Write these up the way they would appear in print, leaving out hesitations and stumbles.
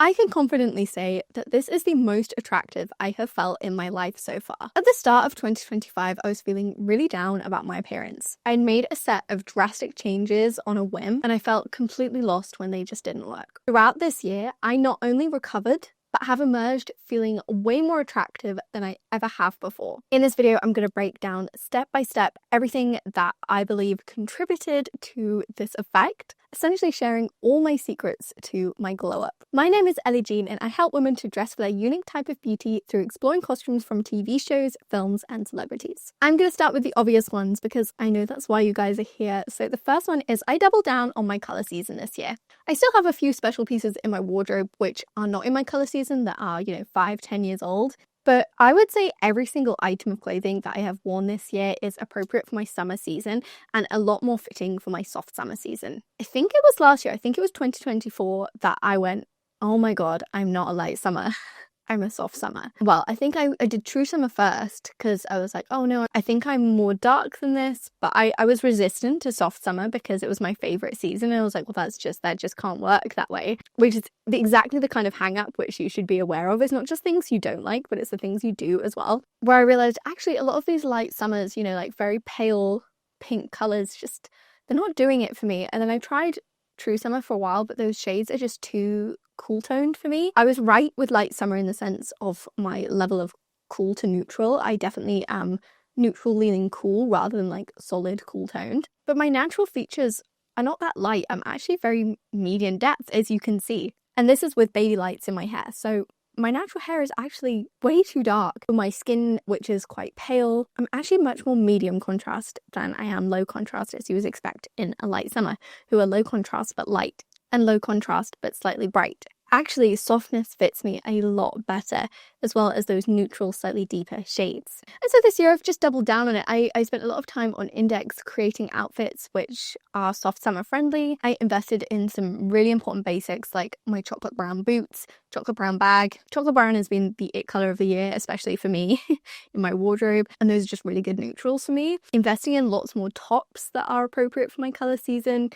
I can confidently say that this is the most attractive I have felt in my life so far. At the start of 2025, I was feeling really down about my appearance. I'd made a set of drastic changes on a whim, and I felt completely lost when they just didn't work. Throughout this year, I not only recovered, but have emerged feeling way more attractive than I ever have before. In this video, I'm going to break down step by step everything that I believe contributed to this effect, essentially sharing all my secrets to my glow up. My name is Ellie-Jean and I help women to dress for their unique type of beauty through exploring costumes from TV shows, films, and celebrities. I'm going to start with the obvious ones because I know that's why you guys are here. So the first one is I doubled down on my colour season this year. I still have a few special pieces in my wardrobe which are not in my colour season that are, 5-10 years old. But I would say every single item of clothing that I have worn this year is appropriate for my summer season and a lot more fitting for my soft summer season. I think it was last year, I think it was 2024 that I went, oh my god, I'm not a light summer. I'm a soft summer. Well, I think I did true summer first because I was like, oh no, I think I'm more dark than this. But I was resistant to soft summer because it was my favorite season. And I was like, well, that just can't work that way, which is exactly the kind of hang up which you should be aware of. It's not just things you don't like, but it's the things you do as well. Where I realized actually a lot of these light summers, like very pale pink colors, just they're not doing it for me. And then I tried true summer for a while, but those shades are just too cool toned for me. I was right with light summer in the sense of my level of cool to neutral. I definitely am neutral leaning cool rather than like solid cool toned. But my natural features are not that light. I'm actually very medium depth, as you can see. And this is with baby lights in my hair. So my natural hair is actually way too dark for my skin, which is quite pale. I'm actually much more medium contrast than I am low contrast, as you would expect in a light summer, who are low contrast but light, and low contrast but slightly bright. Actually, softness fits me a lot better, as well as those neutral, slightly deeper shades. And so this year I've just doubled down on it. I spent a lot of time on Index creating outfits which are soft summer friendly. I invested in some really important basics like my chocolate brown boots, chocolate brown bag. Chocolate brown has been the it colour of the year, especially for me in my wardrobe. And those are just really good neutrals for me. Investing in lots more tops that are appropriate for my colour season.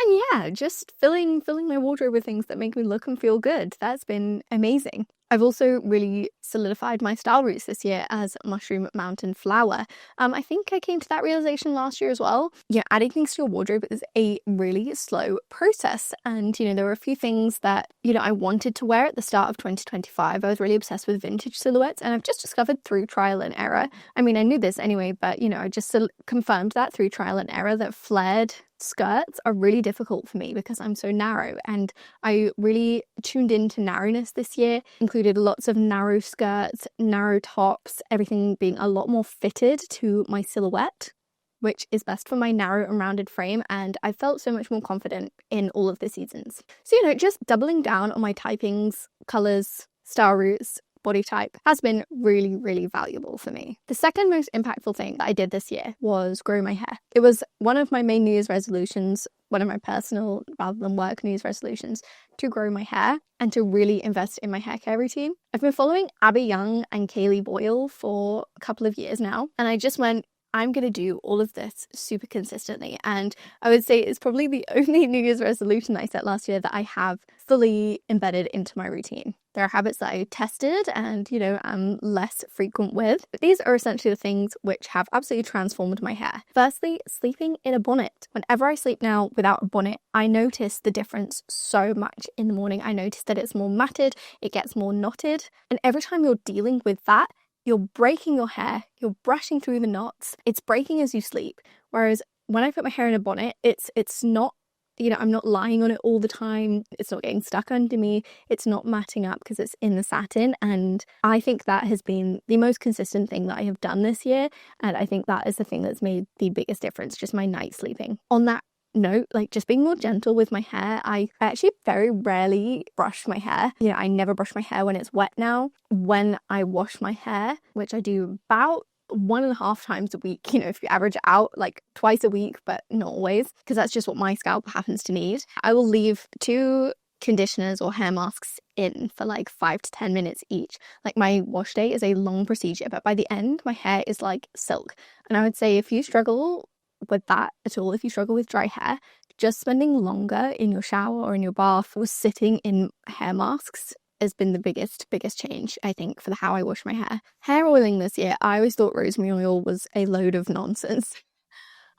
And yeah, just filling my wardrobe with things that make me look and feel good. That's been amazing. I've also really solidified my style roots this year as mushroom mountain flower. I think I came to that realization last year as well. Adding things to your wardrobe is a really slow process. And, there were a few things that, I wanted to wear at the start of 2025. I was really obsessed with vintage silhouettes and I've just discovered through trial and error. I mean, I knew this anyway, but, I just confirmed that through trial and error that flared skirts are really difficult for me because I'm so narrow, and I really tuned into narrowness this year, included lots of narrow skirts, narrow tops, everything being a lot more fitted to my silhouette, which is best for my narrow and rounded frame, and I felt so much more confident in all of the seasons. So, just doubling down on my typings, colours, style roots, body type has been really, really valuable for me. The second most impactful thing that I did this year was grow my hair. It was one of my main New Year's resolutions, one of my personal rather than work New Year's resolutions, to grow my hair and to really invest in my hair care routine. I've been following Abby Young and Kaylee Boyle for a couple of years now, and I just went, I'm going to do all of this super consistently. And I would say it's probably the only New Year's resolution I set last year that I have fully embedded into my routine. There are habits that I tested and, I'm less frequent with. But these are essentially the things which have absolutely transformed my hair. Firstly, sleeping in a bonnet. Whenever I sleep now without a bonnet, I notice the difference so much in the morning. I notice that it's more matted, it gets more knotted. And every time you're dealing with that, you're breaking your hair, you're brushing through the knots, it's breaking as you sleep. Whereas when I put my hair in a bonnet, it's not, I'm not lying on it all the time, it's not getting stuck under me, it's not matting up because it's in the satin. And I think that has been the most consistent thing that I have done this year. And I think that is the thing that's made the biggest difference, just my night sleeping. On that note, just being more gentle with my hair. I actually very rarely brush my hair. I never brush my hair when it's wet now. When I wash my hair, which I do about 1.5 times a week, if you average it out, like twice a week, but not always, because that's just what my scalp happens to need. I will leave 2 conditioners or hair masks in for like 5 to 10 minutes each. Like my wash day is a long procedure, but by the end, my hair is like silk. And I would say if you struggle with that at all, if you struggle with dry hair, just spending longer in your shower or in your bath or sitting in hair masks has been the biggest change, I think, for how I wash my hair. Hair oiling this year, I always thought rosemary oil was a load of nonsense.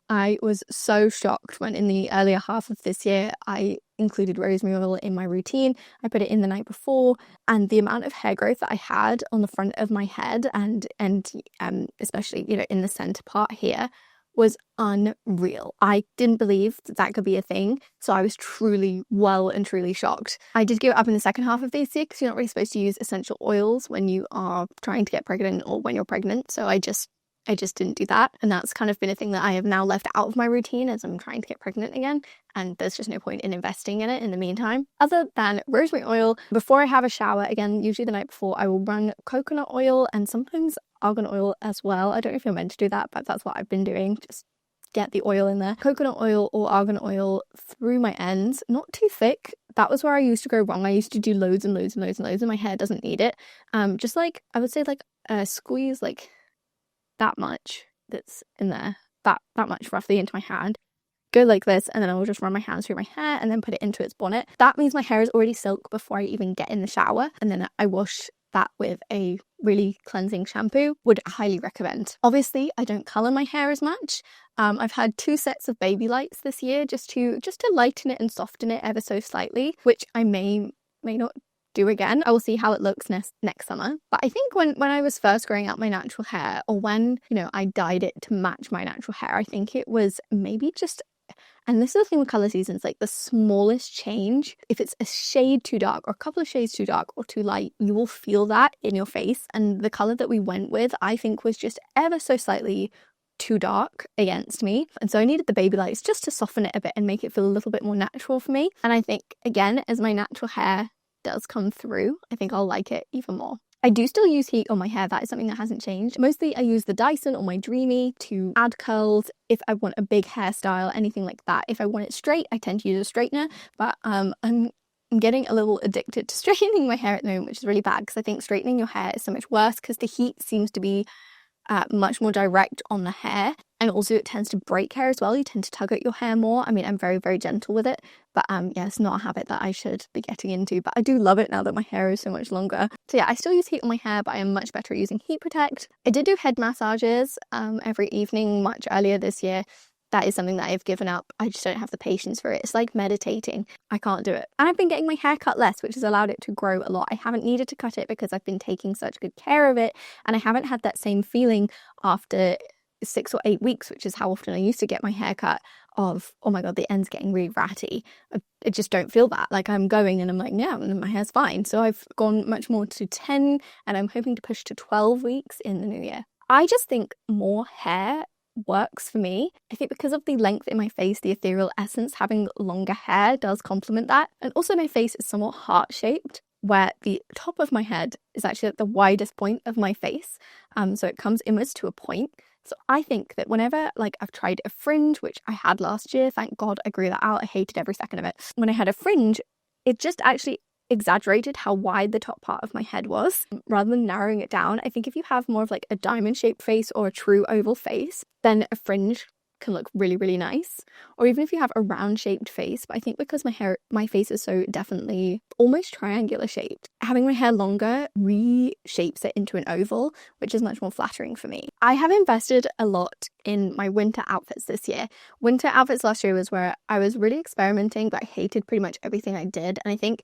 I was so shocked when in the earlier half of this year, I included rosemary oil in my routine. I put it in the night before, and the amount of hair growth that I had on the front of my head and especially, you know, in the center part here was unreal. I didn't believe that could be a thing, so I was truly shocked. I did give it up in the second half of this year because you're not really supposed to use essential oils when you are trying to get pregnant or when you're pregnant, so I just didn't do that, and that's kind of been a thing that I have now left out of my routine as I'm trying to get pregnant again, and there's just no point in investing in it in the meantime. Other than rosemary oil, before I have a shower, again, usually the night before, I will run coconut oil and sometimes argan oil as well. I don't know if you're meant to do that, but that's what I've been doing. Just get the oil in there. Coconut oil or argan oil through my ends, not too thick. That was where I used to go wrong. I used to do loads and loads and loads and loads, and my hair doesn't need it. Just like, I would say like a squeeze, like that much that's in there, that much roughly into my hand. Go like this, and then I will just run my hands through my hair and then put it into its bonnet. That means my hair is already silk before I even get in the shower, and then I wash that with a really cleansing shampoo. Would highly recommend. Obviously, I don't colour my hair as much. I've had 2 sets of baby lights this year just to lighten it and soften it ever so slightly, which I may not do again. I will see how it looks next summer. But I think when I was first growing out my natural hair, or when, you know, I dyed it to match my natural hair, I think it was maybe just, and this is the thing with colour seasons, like the smallest change, if it's a shade too dark or a couple of shades too dark or too light, you will feel that in your face. And the colour that we went with, I think, was just ever so slightly too dark against me, and so I needed the baby lights just to soften it a bit and make it feel a little bit more natural for me. And I think, again, as my natural hair does come through, I think I'll like it even more. I do still use heat on my hair. That is something that hasn't changed. Mostly I use the Dyson or my Dreamy to add curls if I want a big hairstyle, anything like that. If I want it straight, I tend to use a straightener, but I'm getting a little addicted to straightening my hair at the moment, which is really bad because I think straightening your hair is so much worse because the heat seems to be much more direct on the hair, and also it tends to break hair as well. You tend to tug at your hair more. I mean, I'm very, very gentle with it, but yeah, it's not a habit that I should be getting into, but I do love it now that my hair is so much longer. So yeah, I still use heat on my hair, but I am much better at using Heat Protect. I did do head massages every evening much earlier this year. That is something that I've given up. I just don't have the patience for it. It's like meditating. I can't do it. And I've been getting my hair cut less, which has allowed it to grow a lot. I haven't needed to cut it because I've been taking such good care of it, and I haven't had that same feeling after 6 or 8 weeks, which is how often I used to get my hair cut, of, oh my god, the end's getting really ratty. I just don't feel that. Like, I'm going and I'm like, yeah, my hair's fine. So I've gone much more to 10, and I'm hoping to push to 12 weeks in the new year. I just think more hair works for me. I think because of the length in my face, the ethereal essence, having longer hair does complement that. And also my face is somewhat heart-shaped, where the top of my head is actually at the widest point of my face. So it comes inwards to a point. So I think that whenever, like, I've tried a fringe, which I had last year, thank God I grew that out. I hated every second of it. When I had a fringe, it just actually exaggerated how wide the top part of my head was rather than narrowing it down. I think if you have more of like a diamond shaped face or a true oval face, then a fringe can look really, really nice. Or even if you have a round shaped face, but I think because my face is so definitely almost triangular shaped, having my hair longer reshapes it into an oval, which is much more flattering for me. I have invested a lot in my winter outfits this year. Winter outfits last year was where I was really experimenting, but I hated pretty much everything I did. And I think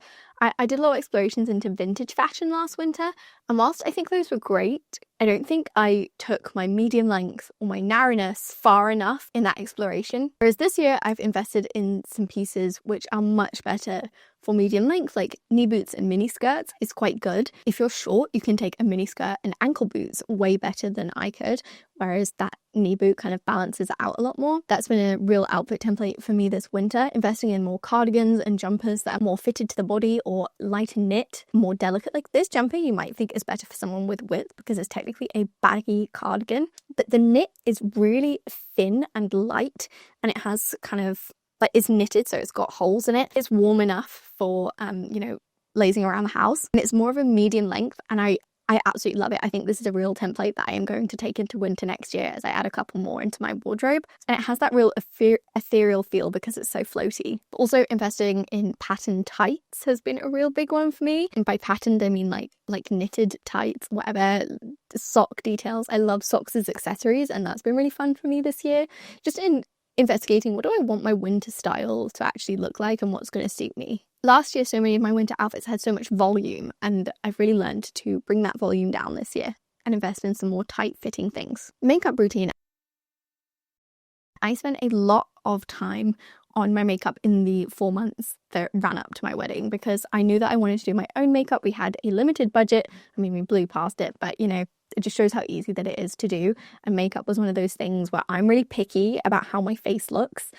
I did a lot of explorations into vintage fashion last winter. And whilst I think those were great, I don't think I took my medium length or my narrowness far enough in that exploration. Whereas this year I've invested in some pieces which are much better for medium length, like knee boots and mini skirts is quite good. If you're short, you can take a mini skirt and ankle boots way better than I could, whereas that knee boot kind of balances it out a lot more. That's been a real outfit template for me this winter, investing in more cardigans and jumpers that are more fitted to the body or lighter knit, more delicate. Like this jumper you might think is better for someone with width because it's technically a baggy cardigan, but the knit is really thin and light, and it has kind of like, it's knitted, so it's got holes in it. It's warm enough for lazing around the house, and it's more of a medium length, and I I absolutely love it. I think this is a real template that I am going to take into winter next year as I add a couple more into my wardrobe. And it has that real ethereal feel because it's so floaty. But also investing in patterned tights has been a real big one for me. And by patterned, I mean like knitted tights, whatever, sock details. I love socks as accessories, and that's been really fun for me this year. Just in investigating, what do I want my winter style to actually look like and what's going to suit me. Last year, so many of my winter outfits had so much volume, and I've really learned to bring that volume down this year and invest in some more tight-fitting things. Makeup routine. I spent a lot of time on my makeup in the 4 months that ran up to my wedding because I knew that I wanted to do my own makeup. We had a limited budget. I mean, we blew past it, but you know, it just shows how easy that it is to do. And makeup was one of those things where I'm really picky about how my face looks.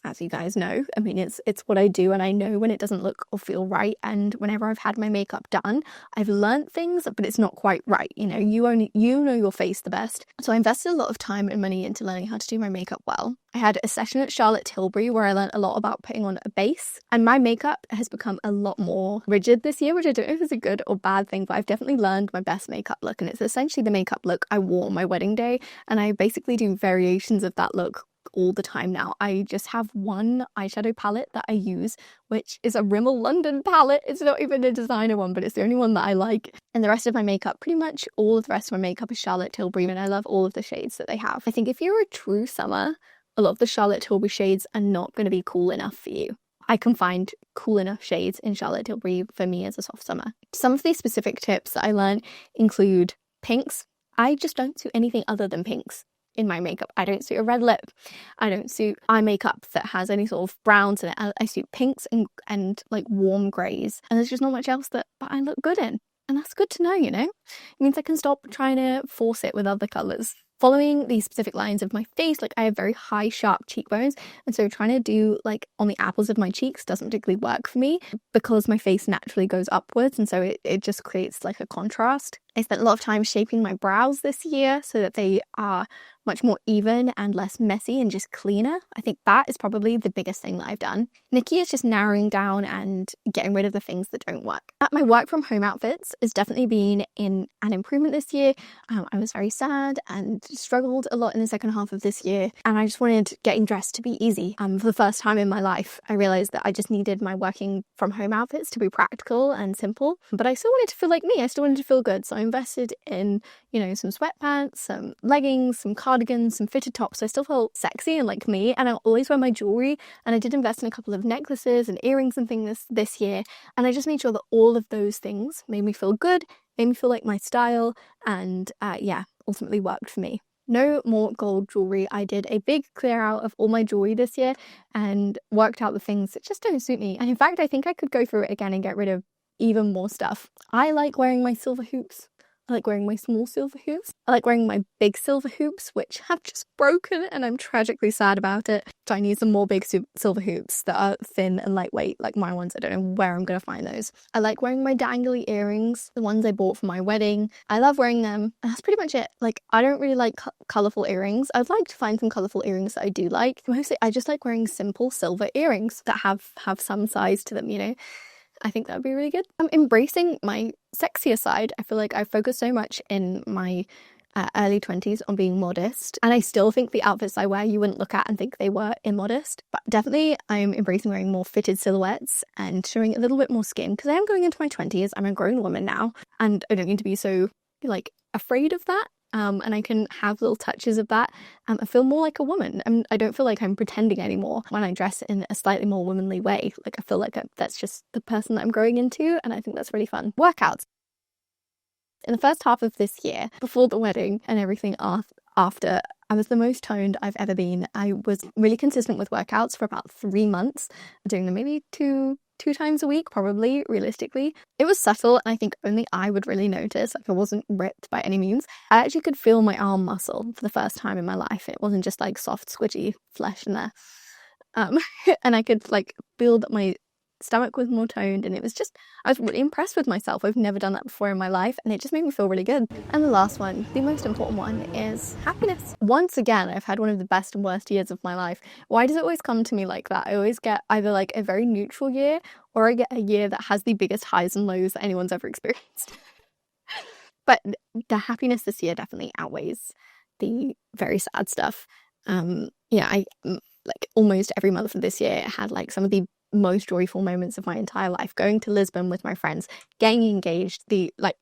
As you guys know, I mean, it's what I do, and I know when it doesn't look or feel right. And whenever I've had my makeup done, I've learned things, but it's not quite right. You know, you know your face the best. So I invested a lot of time and money into learning how to do my makeup well. I had a session at Charlotte Tilbury where I learned a lot about putting on a base, and my makeup has become a lot more rigid this year, which I don't know if it's a good or bad thing, but I've definitely learned my best makeup look, and it's essentially the makeup look I wore on my wedding day, and I basically do variations of that look all the time now. I just have one eyeshadow palette that I use, which is a Rimmel London palette. It's not even a designer one, but it's the only one that I like. And the rest of my makeup, pretty much all of the rest of my makeup is Charlotte Tilbury, and I love all of the shades that they have. I think if you're a true summer, a lot of the Charlotte Tilbury shades are not going to be cool enough for you. I can find cool enough shades in Charlotte Tilbury for me as a soft summer. Some of these specific tips that I learned include pinks. I just don't suit anything other than pinks in my makeup. I don't suit a red lip. I don't suit eye makeup that has any sort of browns in it. I suit pinks and like warm greys. And there's just not much else that I look good in. And that's good to know, you know? It means I can stop trying to force it with other colours. Following these specific lines of my face, like I have very high, sharp cheekbones, and so trying to do like on the apples of my cheeks doesn't particularly work for me because my face naturally goes upwards, and so it just creates like a contrast. I spent a lot of time shaping my brows this year so that they are much more even and less messy and just cleaner. I think that is probably the biggest thing that I've done. Nikki is just narrowing down and getting rid of the things that don't work. My work from home outfits has definitely been in an improvement this year. I was very sad and struggled a lot in the second half of this year, and I just wanted getting dressed to be easy. For the first time in my life, I realized that I just needed my working from home outfits to be practical and simple, but I still wanted to feel like me. I still wanted to feel good, so I invested in, you know, some sweatpants, some leggings, some cardigans, some fitted tops, so I still felt sexy and like me. And I always wear my jewellery, and I did invest in a couple of necklaces and earrings and things this year, and I just made sure that all of those things made me feel good, made me feel like my style, and ultimately worked for me. No more gold jewellery. I did a big clear out of all my jewellery this year and worked out the things that just don't suit me. And in fact, I think I could go through it again and get rid of even more stuff. I like wearing my silver hoops. I like wearing my small silver hoops. I like wearing my big silver hoops, which have just broken, and I'm tragically sad about it. So I need some more big silver hoops that are thin and lightweight, like my ones. I don't know where I'm going to find those. I like wearing my dangly earrings, the ones I bought for my wedding. I love wearing them, and that's pretty much it. Like, I don't really like colourful earrings. I'd like to find some colourful earrings that I do like. Mostly, I just like wearing simple silver earrings that have some size to them, you know? I think that would be really good. I'm embracing my sexier side. I feel like I focused so much in my early 20s on being modest, and I still think the outfits I wear you wouldn't look at and think they were immodest, but definitely I'm embracing wearing more fitted silhouettes and showing a little bit more skin because I am going into my 20s. I'm a grown woman now, and I don't need to be so like afraid of that. And I can have little touches of that. I feel more like a woman. I don't feel like I'm pretending anymore when I dress in a slightly more womanly way. Like, I feel like that's just the person that I'm growing into, and I think that's really fun. Workouts. In the first half of this year, before the wedding and everything after, I was the most toned I've ever been. I was really consistent with workouts for about 3 months, doing them maybe two times a week, probably, realistically. It was subtle, and I think only I would really notice. Like, I wasn't ripped by any means. I actually could feel my arm muscle for the first time in my life. It wasn't just like soft, squidgy flesh in there. And I could like feel that my stomach was more toned, and it was just, I was really impressed with myself. I've never done that before in my life, and it just made me feel really good. And the last one, the most important one, is happiness. Once again, I've had one of the best and worst years of my life. Why does it always come to me like that? I always get either like a very neutral year, or I get a year that has the biggest highs and lows that anyone's ever experienced. But the happiness this year definitely outweighs the very sad stuff. Yeah, I like almost every month of this year had like some of the most joyful moments of my entire life. Going to Lisbon with my friends, getting engaged,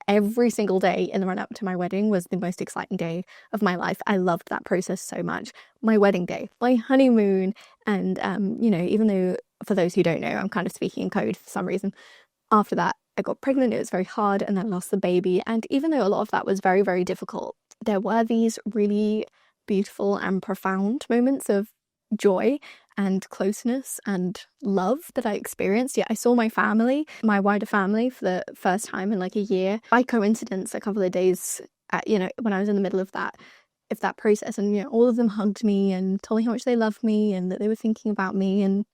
every single day in the run up to my wedding was the most exciting day of my life. I loved that process so much. My wedding day, my honeymoon, and even though for those who don't know, I'm kind of speaking in code for some reason. After that, I got pregnant. It was very hard, and then lost the baby. And even though a lot of that was very, very difficult, there were these really beautiful and profound moments of joy and closeness and love that I experienced. Yeah, I saw my family, my wider family, for the first time in like a year. By coincidence, a couple of days, when I was in the middle of that process, and all of them hugged me and told me how much they loved me and that they were thinking about me, and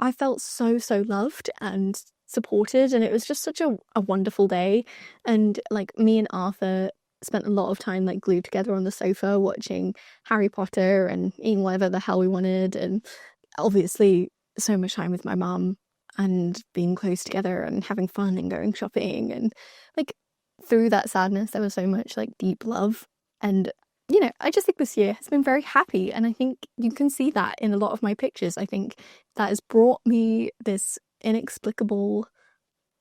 I felt so loved and supported, and it was just such a wonderful day. And like, me and Arthur spent a lot of time like glued together on the sofa watching Harry Potter and eating whatever the hell we wanted, and obviously so much time with my mum and being close together and having fun and going shopping. And like, through that sadness there was so much like deep love. And I just think this year has been very happy, and I think you can see that in a lot of my pictures. I think that has brought me this inexplicable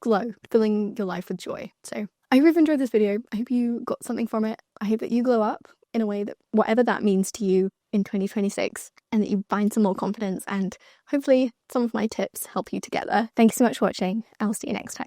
glow, filling your life with joy. So I hope you've enjoyed this video. I hope you got something from it. I hope that you glow up in a way that, whatever that means to you in 2026, and that you find some more confidence, and hopefully some of my tips help you to get there. Thanks so much for watching. I'll see you next time.